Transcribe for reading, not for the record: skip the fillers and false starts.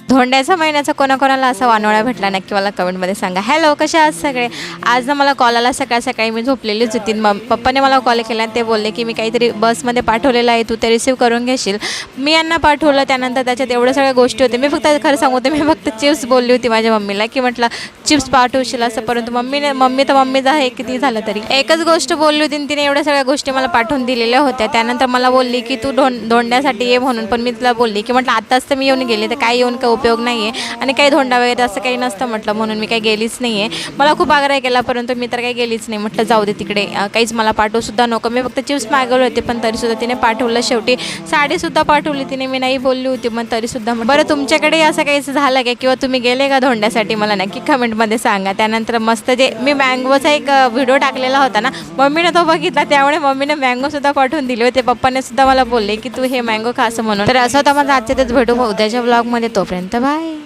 धोंड्याचा महिन्याचा कोणाकोणाला असा वानोळा भेटला नक्की मला कमेंटमध्ये सांगा. हॅलो, कशा आहात सगळे. आज ना मला कॉल आला सकाळी मी झोपलेलीच होती. पप्पाने मला कॉल केला आणि ते बोलले की मी काहीतरी बसमध्ये पाठवलेलं आहे, तू ते रिसीव्ह करून घेशील. मी यांना पाठवलं. त्यानंतर त्याच्यात एवढ्या सगळ्या गोष्टी होत्या. मी फक्त खरं सांगू तर मी फक्त चिप्स बोलली होती माझ्या मम्मीला की म्हटलं चिप्स पाठवशील असं, परंतु मम्मीच आहे किती झालं तरी एकच गोष्ट बोलली होती आणि तिने एवढ्या सगळ्या गोष्टी मला पाठवून दिलेल्या होत्या. त्यानंतर मला बोलली की तू धोंड्यासाठी ये म्हणून, पण मी तिला बोलली की म्हटलं आत्ताच तर मी येऊन गेले, तर काय येऊन काय उपयोग नाही आहे आणि काही धोंडा वगैरे असं काही नसतं म्हटलं, म्हणून मी काही गेलीच नाही आहे. मला खूप आग्रह केला परंतु मी तर काही गेलीच नाही. म्हटलं जाऊ दे तिकडे, काहीच मला पाठवूसुद्धा नको. मी फक्त चिप्स मागवले होते पण तरीसुद्धा तिने पाठवलं. शेवटी साडीसुद्धा पाठवली तिने, मी नाही बोलली होती पण तरीसुद्धा. बरं, तुमच्याकडे असं काहीच झालं का किंवा तुम्ही गेले का धोंड्यासाठी मला नक्की कमेंटमध्ये सांगा. त्यानंतर मस्त जे मी मँगोचा एक व्हिडिओ टाकलेला होता ना, मम्मीने तो बघितला त्यामुळे मम्मीने मँगोसुद्धा पाठवून दिले होते. पप्पाने सुद्धा मला बोलले की तू हे मँगो खा असं म्हणून. तर असं होतं माझं आजच्या तेच भेटू उद्याच्या ब्लॉगमध्ये. तोपर्यंत बाय.